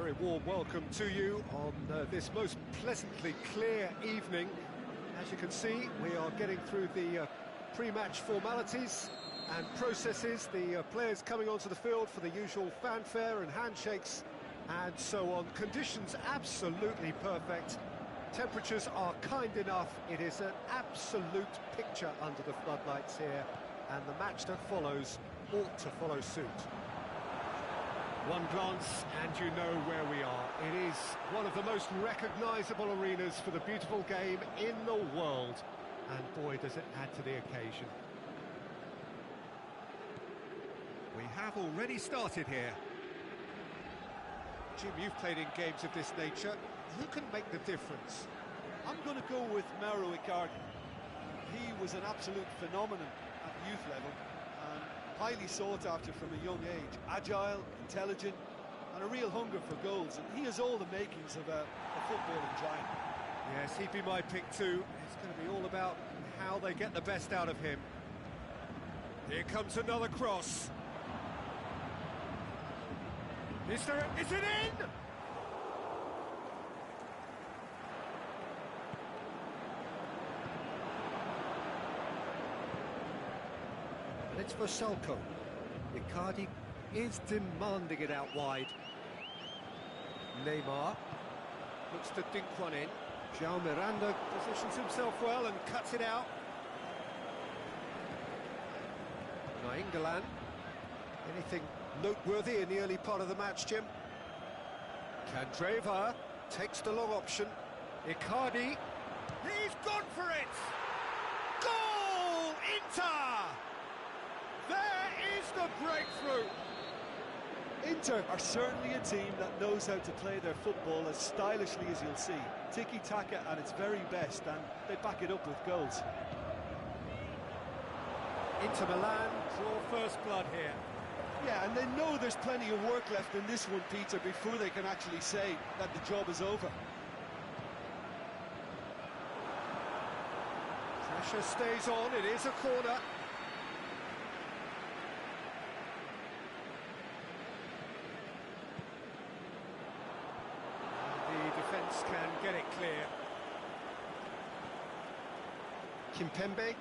very warm welcome to you on this most pleasantly clear evening. As you can see, we are getting through the pre-match formalities and processes, the players coming onto the field for the usual fanfare and handshakes and so on. Conditions absolutely perfect. Temperatures are kind enough. It is an absolute picture under the floodlights here, and the match that follows ought to follow suit. One glance and you know where we are. It is one of the most recognisable arenas for the beautiful game in the world, and boy does it add to the occasion. We have already started here. Jim, you've played in games of this nature. Who can make the difference? I'm going to go with Mauro Icardi. He was an absolute phenomenon at youth level, and highly sought after from a young age. Agile, intelligent, and a real hunger for goals. And he has all the makings of a footballing giant. Yes, he'd be my pick too. It's going to be all about how they get the best out of him. Here comes another cross. Is it in? And it's for Salco. Icardi is demanding it out wide. Neymar looks to dink one in. João Miranda positions himself well and cuts it out. Nainggolan. Anything noteworthy in the early part of the match, Jim? Candreva takes the long option. Icardi, he's gone for it! Goal! Inter! There is the breakthrough! Inter are certainly a team that knows how to play their football as stylishly as you'll see. Tiki-taka at its very best, and they back it up with goals. Inter Milan draw first blood here. Yeah, and they know there's plenty of work left in this one, Peter, before they can actually say that the job is over. Pressure stays on, it is a corner. The defence can get it clear. Kimpembe.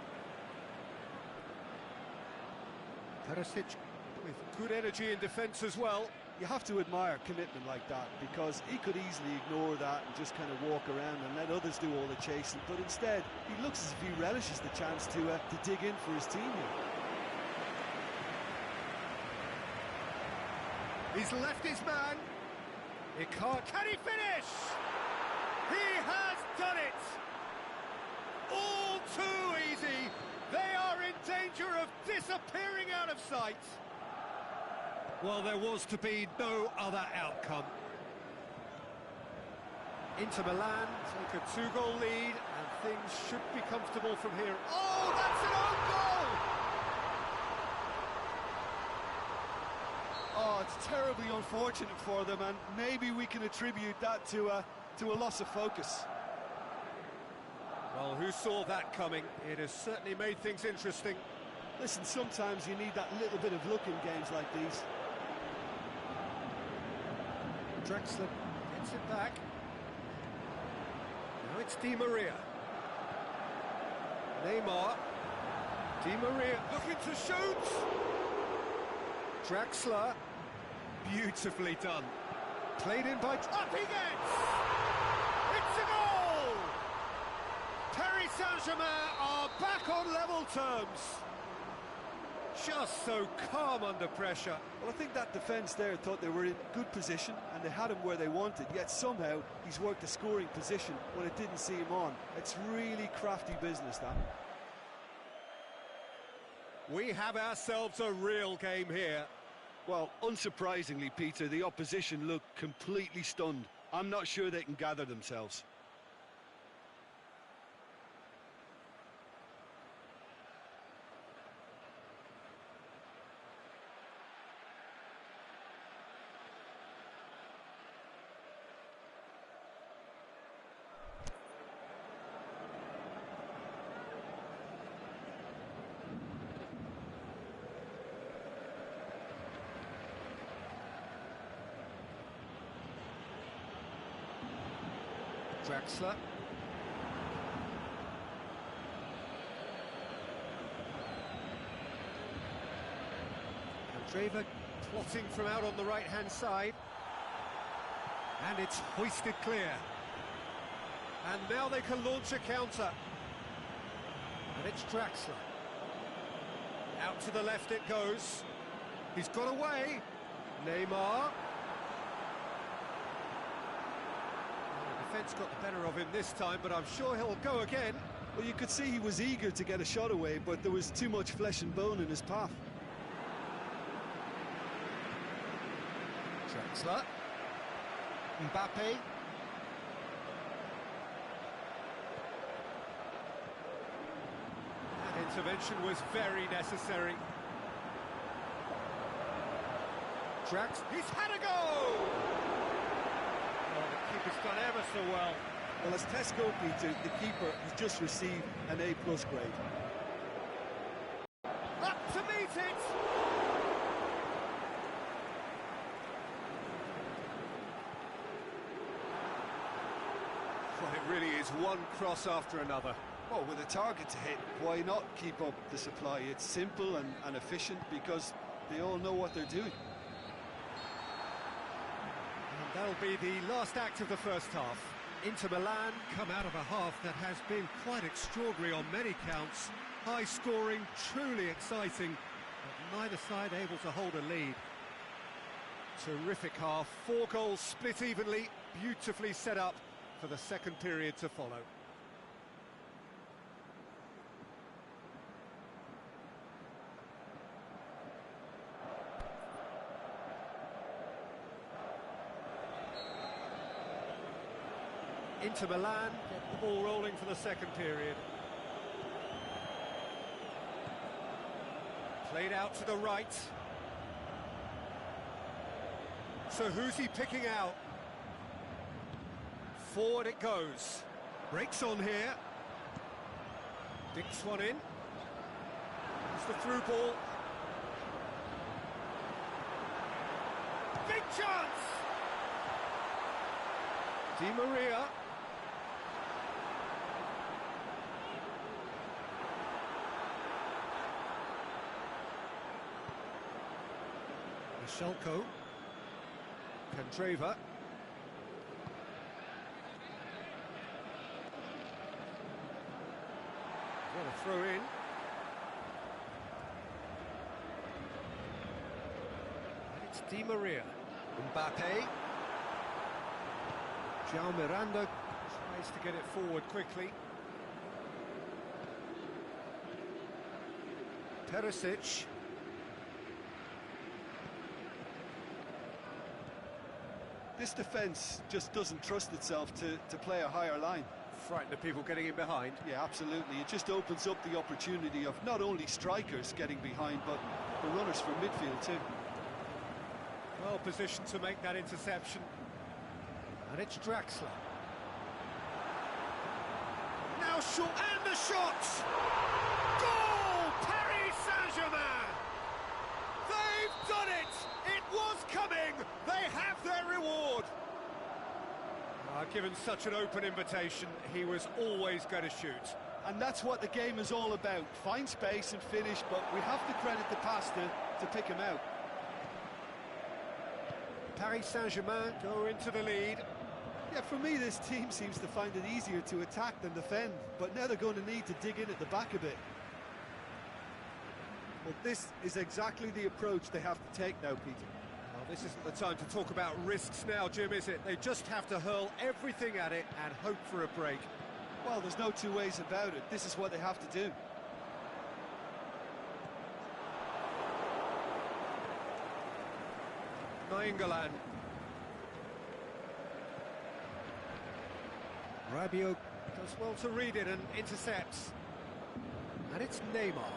Perisic with good energy in defence as well. You have to admire commitment like that, because he could easily ignore that and just kind of walk around and let others do all the chasing, but instead he looks as if he relishes the chance to dig in for his team here. He's left his man. Can he finish? He has done it! All too easy. They are in danger of disappearing out of sight. Well, there was to be no other outcome. Inter Milan take a two-goal lead, and things should be comfortable from here. Oh, that's an own goal! Oh, it's terribly unfortunate for them, and maybe we can attribute that to a loss of focus. Well, who saw that coming? It has certainly made things interesting. Listen, sometimes you need that little bit of luck in games like these. Drexler gets it back. Now it's Di Maria. Neymar. Di Maria looking to shoot. Drexler. Beautifully done. Played in by... Up he gets! It's a goal! Paris Saint-Germain are back on level terms. Just so calm under pressure. Well, I think that defence there thought they were in good position and they had him where they wanted, yet somehow he's worked a scoring position when it didn't see him on. It's really crafty business, that. We have ourselves a real game here. Well, unsurprisingly, Peter, the opposition look completely stunned. I'm not sure they can gather themselves. Draxler. Draver plotting from out on the right-hand side. And it's hoisted clear. And now they can launch a counter. And it's Draxler. Out to the left it goes. He's got away. Neymar. The defence got the better of him this time, but I'm sure he'll go again. Well, you could see he was eager to get a shot away, but there was too much flesh and bone in his path. Draxler. Mbappe. That intervention was very necessary. Drax, he's had a go! Oh, the keeper's done ever so well. Well, as test scope, Peter, the keeper has just received an A+ grade. Up to meet it! Well, it really is one cross after another. Well, with a target to hit, why not keep up the supply? It's simple and efficient because they all know what they're doing. And that'll be the last act of the first half. Inter Milan come out of a half that has been quite extraordinary on many counts. High scoring, truly exciting, but neither side able to hold a lead. Terrific half, 4 goals split evenly, beautifully set up for the second period to follow. Inter Milan get the ball rolling for the second period. Played out to the right. So who's he picking out? Forward it goes. Breaks on here. Dicks one in. It's the through ball. Big chance! Di Maria. Shelko. Candreva. What a throw in. It's Di Maria. Mbappe. João Miranda tries to get it forward quickly. Perisic. This defence just doesn't trust itself to play a higher line. Frightened of people getting in behind. Yeah, absolutely. It just opens up the opportunity of not only strikers getting behind, but the runners from midfield too. Well positioned to make that interception. And it's Draxler. Now shot, and the shot! Goal! Paris Saint-Germain! They've done it! It was coming! They have their reward! Given such an open invitation, he was always going to shoot. And that's what the game is all about. Find space and finish, but we have to credit the pass to pick him out. Paris Saint-Germain go into the lead. Yeah, for me, this team seems to find it easier to attack than defend, but now they're going to need to dig in at the back a bit. Well, this is exactly the approach they have to take now, Peter. Well, this isn't the time to talk about risks now, Jim, is it? They just have to hurl everything at it and hope for a break. Well, there's no two ways about it. This is what they have to do. Nainggolan. Rabiot does well to read it and intercepts. And it's Neymar.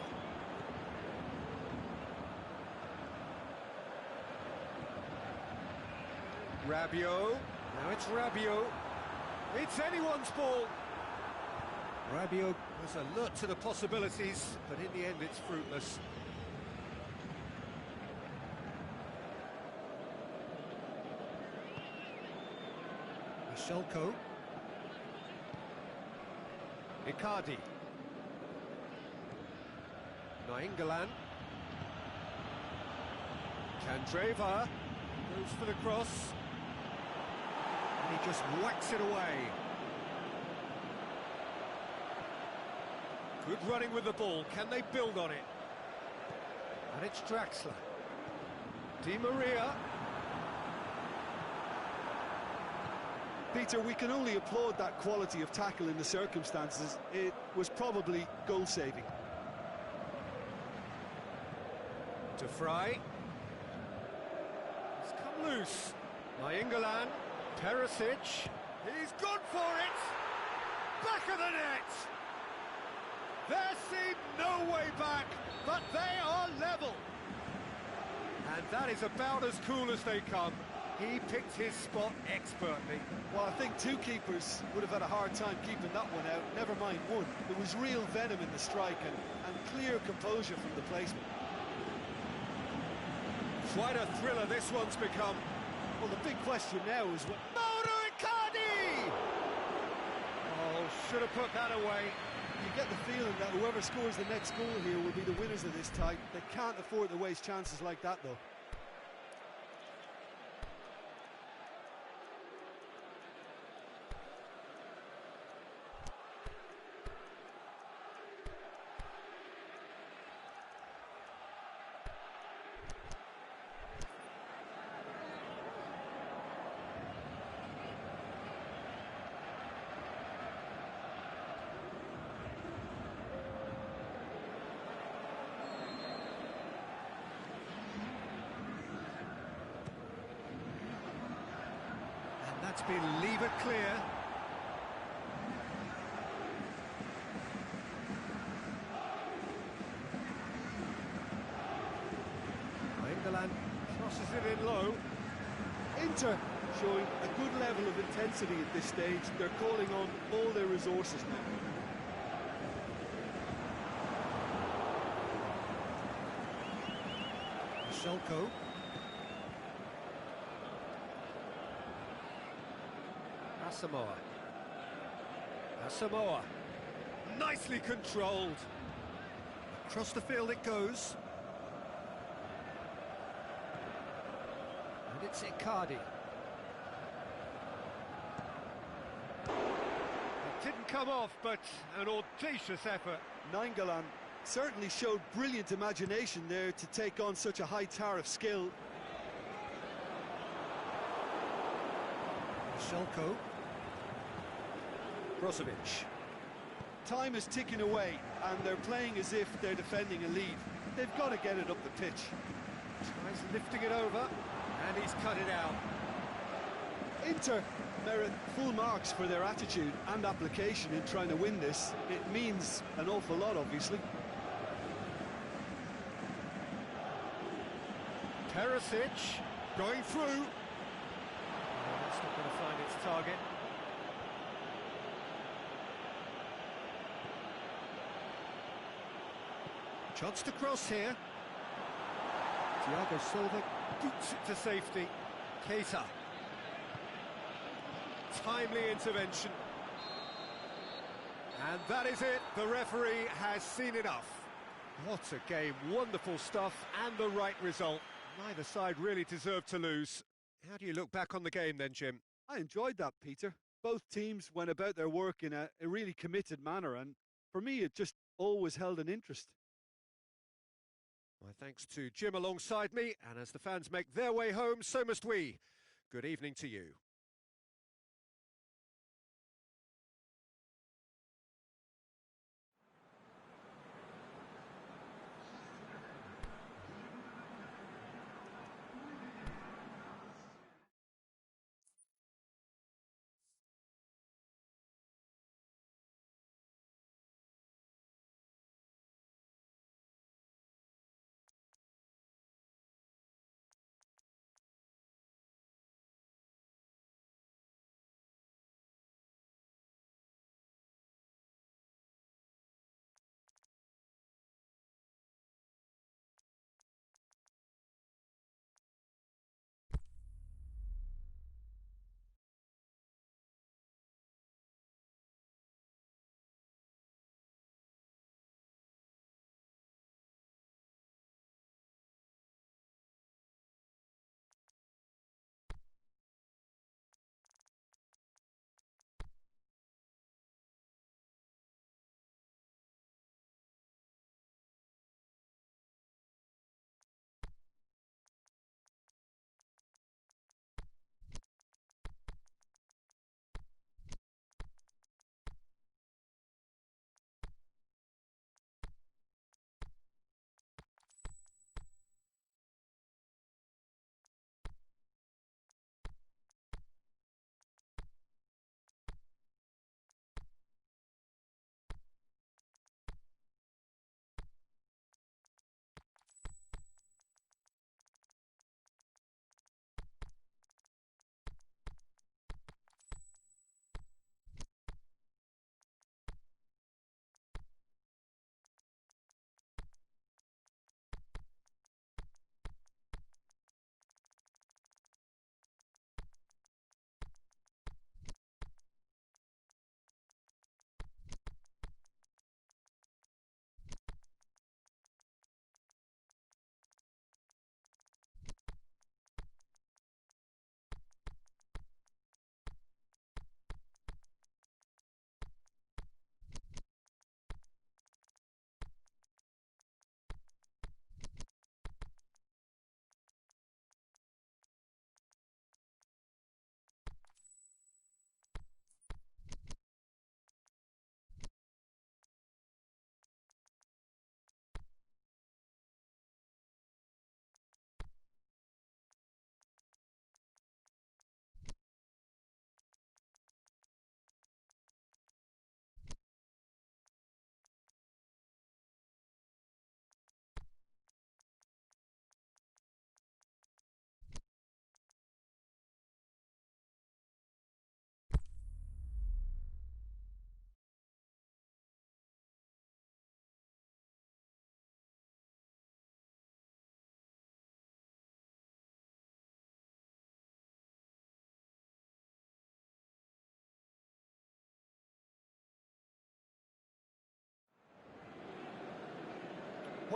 Rabiot. Now it's Rabiot. It's anyone's ball. Rabiot was alert to the possibilities, but in the end it's fruitless. Shelko. Icardi. Nainggolan. Candreva goes for the cross. And he just whacks it away. Good running with the ball. Can they build on it? And it's Draxler. Di Maria. Peter, we can only applaud that quality of tackle in the circumstances. It was probably goal-saving. To Fry. He's come loose. Nainggolan. Perisic. He's gone for it! Back of the net! There seemed no way back, but they are level. And that is about as cool as they come. He picked his spot expertly. Well, I think two keepers would have had a hard time keeping that one out, never mind one. There was real venom in the strike and clear composure from the placement. Quite a thriller this one's become. Well, the big question now is what... Mauro Icardi! Oh, should have put that away. You get the feeling that whoever scores the next goal here will be the winners of this tie. They can't afford to waste chances like that, though. That's been levered clear. Nainggolan crosses it in low. Inter showing a good level of intensity at this stage. They're calling on all their resources now. Schalke. Asamoah. Nicely controlled. Across the field it goes. And it's Icardi. It didn't come off, but an audacious effort. Nainggolan certainly showed brilliant imagination there to take on such a high tower of skill. Schalke. Brozovic. Time is ticking away, and they're playing as if they're defending a lead. They've got to get it up the pitch. Tries lifting it over, and he's cut it out. Inter merit full marks for their attitude and application in trying to win this. It means an awful lot, obviously. Perisic going through. Oh, that's not going to find its target. Chance to cross here. Thiago Silva boots it to safety. Keita. Timely intervention. And that is it. The referee has seen enough. What a game. Wonderful stuff and the right result. Neither side really deserved to lose. How do you look back on the game then, Jim? I enjoyed that, Peter. Both teams went about their work in a really committed manner, and for me it just always held an interest. My thanks to Jim alongside me, and as the fans make their way home, so must we. Good evening to you.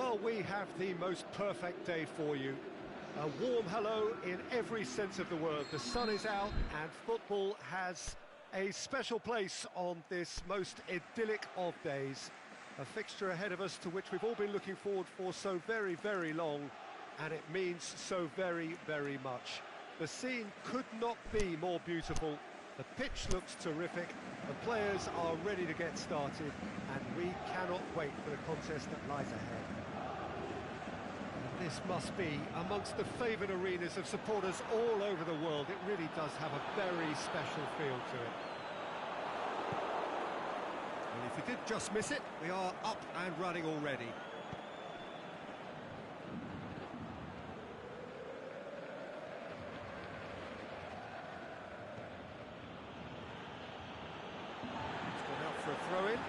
Well, we have the most perfect day for you. A warm hello in every sense of the word. The sun is out and football has a special place on this most idyllic of days. A fixture ahead of us to which we've all been looking forward for so very, very long, and it means so very, very much. The scene could not be more beautiful. The pitch looks terrific, the players are ready to get started, and we cannot wait for the contest that lies ahead. And this must be amongst the favoured arenas of supporters all over the world. It really does have a very special feel to it. Well, if you did just miss it, we are up and running already. For a throw-in.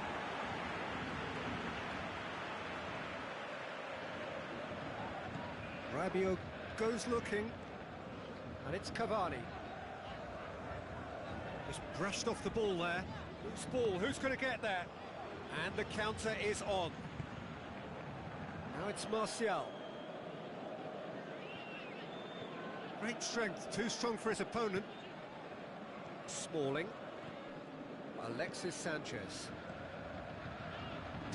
Rabiot goes looking, and it's Cavani. Just brushed off the ball there. Loose ball, who's going to get there? And the counter is on. Now it's Martial. Great strength, too strong for his opponent. Smalling. Alexis Sanchez.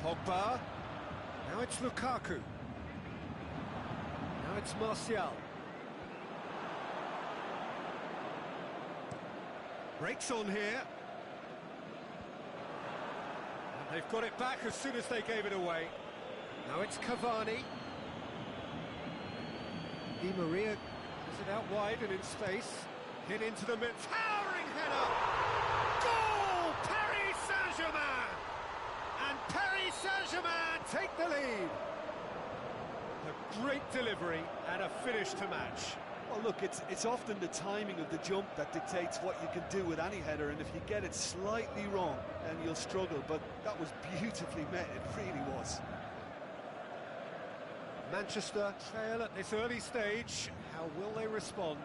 Pogba. Now it's Lukaku. Now it's Martial. Breaks on here. And they've got it back as soon as they gave it away. Now it's Cavani. Di Maria is it out wide and in space. Hit into the mid. Towering header! Goal! Paris Saint-Germain! And Paris Saint-Germain take the lead. A great delivery and a finish to match. Well, look, it's often the timing of the jump that dictates what you can do with any header, and if you get it slightly wrong, then you'll struggle, but that was beautifully met, it really was. Manchester trail at this early stage. How will they respond?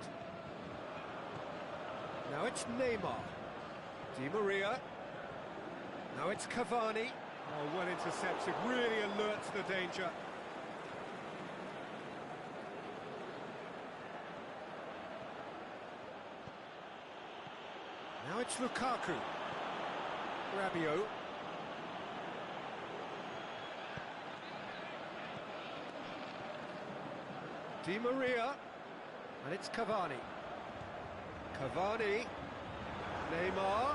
Now it's Neymar. Di Maria. Now it's Cavani. Oh, well intercepted, really alert to the danger. Now it's Lukaku. Rabiot. Di Maria. And it's Cavani. Cavani. Neymar.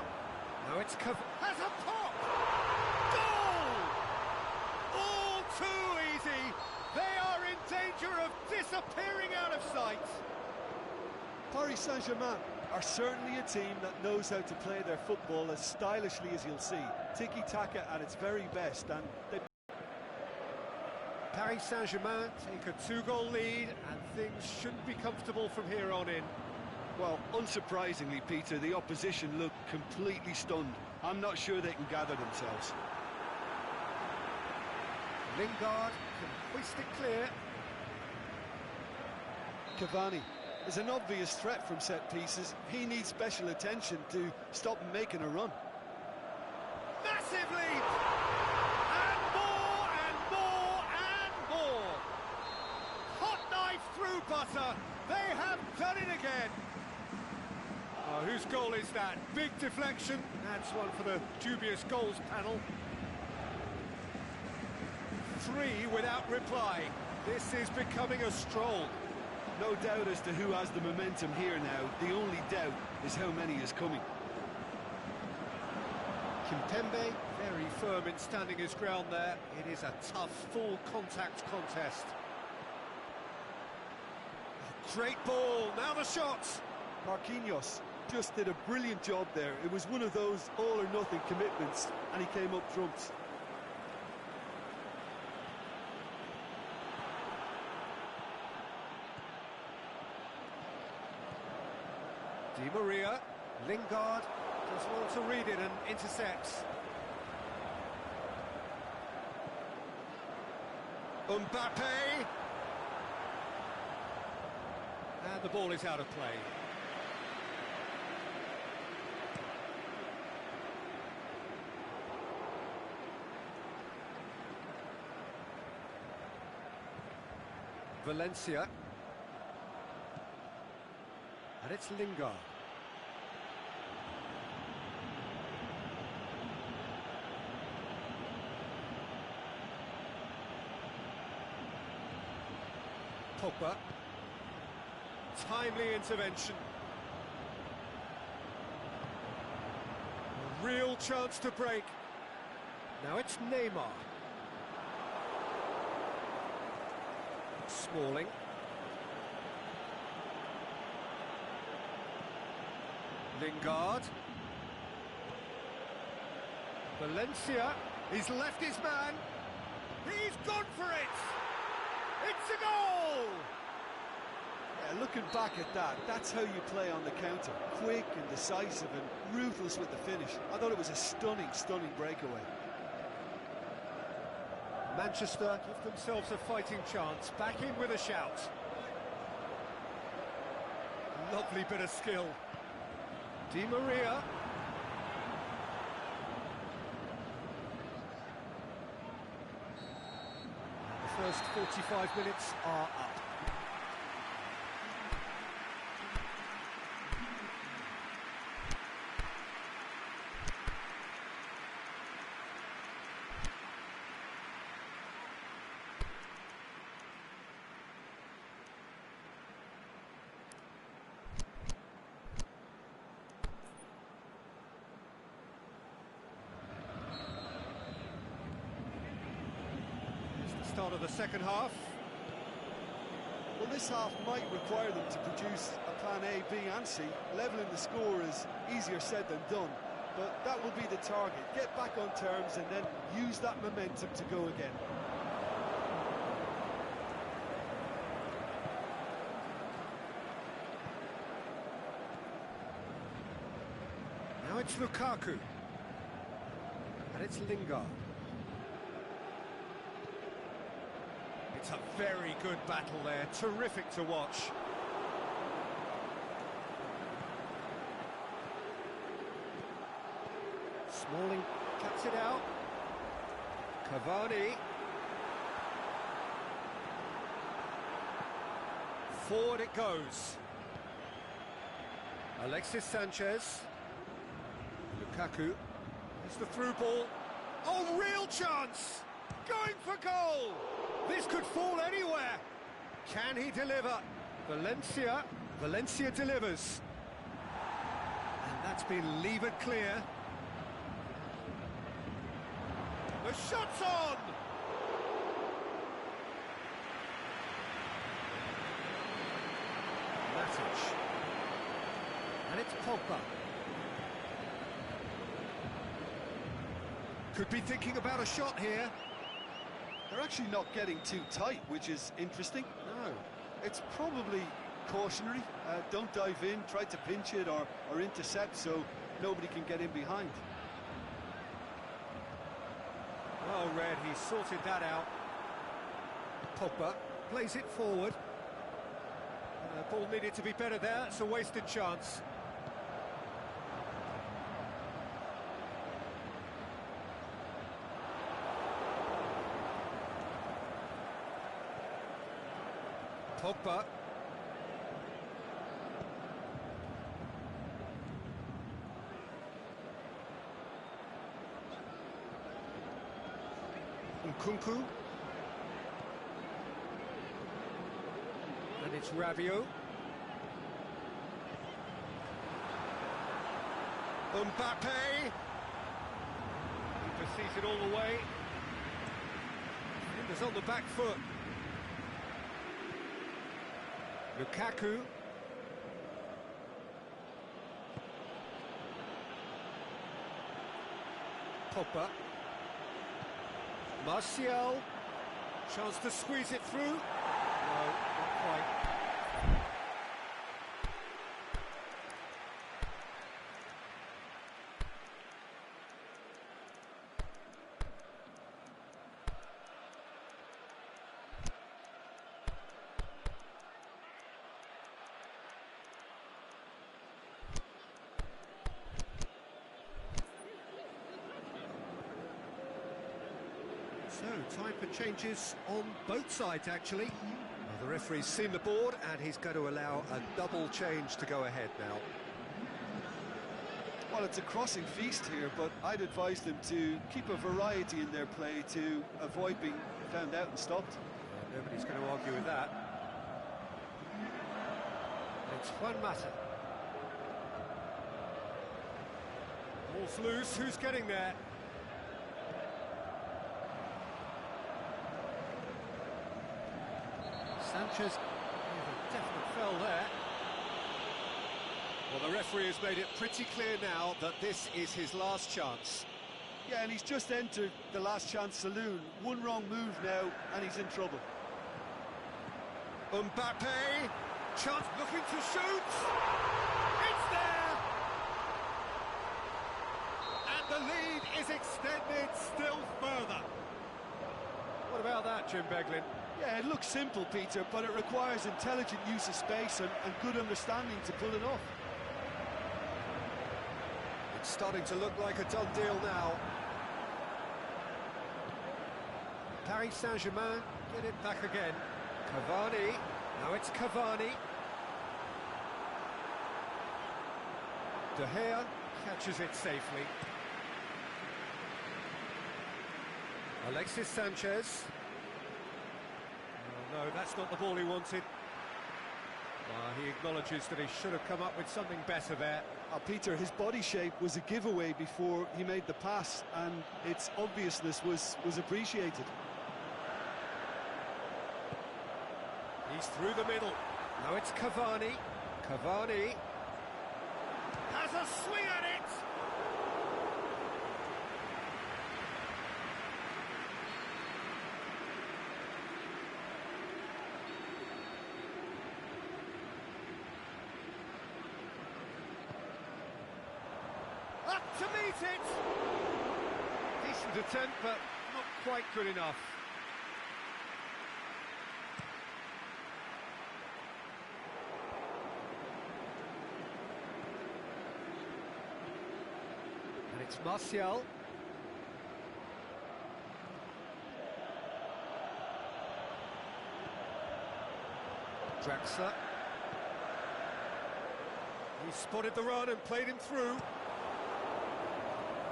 Now it's has a pop! Goal! All too easy. They are in danger of disappearing out of sight. Paris Saint-Germain are certainly a team that knows how to play their football as stylishly as you'll see. Tiki-taka at its very best, and they... Paris Saint-Germain take a two-goal lead, and things shouldn't be comfortable from here on in. Well, unsurprisingly, Peter, the opposition look completely stunned. I'm not sure they can gather themselves. Lingard can hoist it clear. Cavani is an obvious threat from set pieces. He needs special attention to stop him making a run. Massive lead! And more and more and more! Hot knife through butter! They have done it again! Oh, whose goal is that? Big deflection. That's one for the dubious goals panel. 3 without reply. This is becoming a stroll. No doubt as to who has the momentum here now. The only doubt is how many is coming. Kimpembe, very firm in standing his ground there. It is a tough, full contact contest. Oh, great ball, now the shots. Marquinhos just did a brilliant job there. It was one of those all-or-nothing commitments, and he came up trumps. Di Maria, Lingard does well to read it and intercepts. Mbappe! And the ball is out of play. Valencia. And it's Lingard. Pogba. Timely intervention. A real chance to break. Now it's Neymar. Smalling. Lingard. Valencia. He's left his man. He's gone for it! It's a goal! Yeah, looking back at that, that's how you play on the counter. Quick and decisive and ruthless with the finish. I thought it was a stunning, stunning breakaway. Manchester give themselves a fighting chance, back in with a shout. Lovely bit of skill. Di Maria. The first 45 minutes are up. Start of the second half. Well, this half might require them to produce a plan A, B and C. Levelling the score is easier said than done, but that will be the target. Get back on terms and then use that momentum to go again. Now it's Lukaku. And it's Lingard. It's a very good battle there, terrific to watch. Smalling cuts it out. Cavani. Forward it goes. Alexis Sanchez. Lukaku. It's the through ball. Oh, real chance! Going for goal! This could fall anywhere. Can he deliver? Valencia delivers. And that's been levered clear. The shot's on! Matic. And it's Pogba. Could be thinking about a shot here. They're actually not getting too tight, which is interesting. No. It's probably cautionary. Don't dive in, try to pinch it or intercept so nobody can get in behind. Well read, he sorted that out. Pogba plays it forward. Ball needed to be better there, it's a wasted chance. Pogba. Nkunku. And it's Rabiot. Mbappe. Keeper sees it all the way. Defenders on the back foot. Lukaku. Pogba. Martial. Chance to squeeze it through. No, not quite. So, time for changes on both sides, actually. The referee's seen the board and he's going to allow a double change to go ahead now. Well, it's a crossing feast here, but I'd advise them to keep a variety in their play to avoid being found out and stopped. Yeah, nobody's going to argue with that. It's Juan Mata. Ball's loose, who's getting there? Sanchez, a definite foul there. Well, the referee has made it pretty clear now that this is his last chance. Yeah, and he's just entered the last chance saloon. One wrong move now, and he's in trouble. Mbappe, chance looking to shoot. It's there! And the lead is extended still further. What about that, Jim Beglin? Yeah, it looks simple, Peter, but it requires intelligent use of space and good understanding to pull it off. It's starting to look like a done deal now. Paris Saint-Germain get it back again. Cavani, now it's Cavani. De Gea catches it safely. Alexis Sanchez. Oh, no, that's not the ball he wanted. He acknowledges that he should have come up with something better there. Peter, his body shape was a giveaway before he made the pass, and its obviousness was appreciated. He's through the middle. Now it's Cavani. Cavani has a swing at it. Up to meet it. Decent attempt, but not quite good enough. And it's Martial. Draxler. He spotted the run and played him through.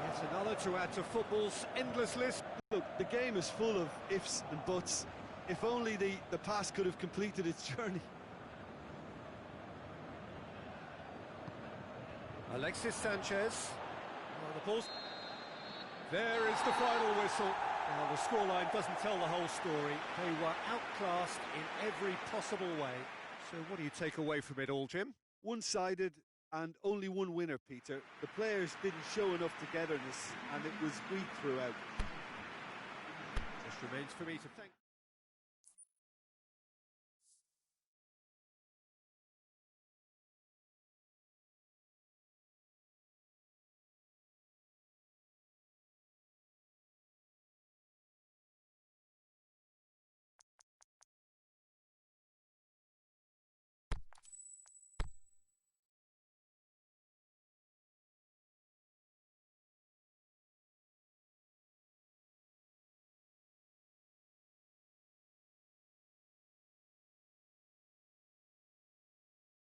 Yet another to add to football's endless list. Look, the game is full of ifs and buts. If only the pass could have completed its journey. Alexis Sanchez. Oh, the ball's... There is the final whistle. Well, the scoreline doesn't tell the whole story. They were outclassed in every possible way. So what do you take away from it all, Jim? One-sided and only one winner, Peter. The players didn't show enough togetherness, and it was weak throughout. Just remains for me to thank...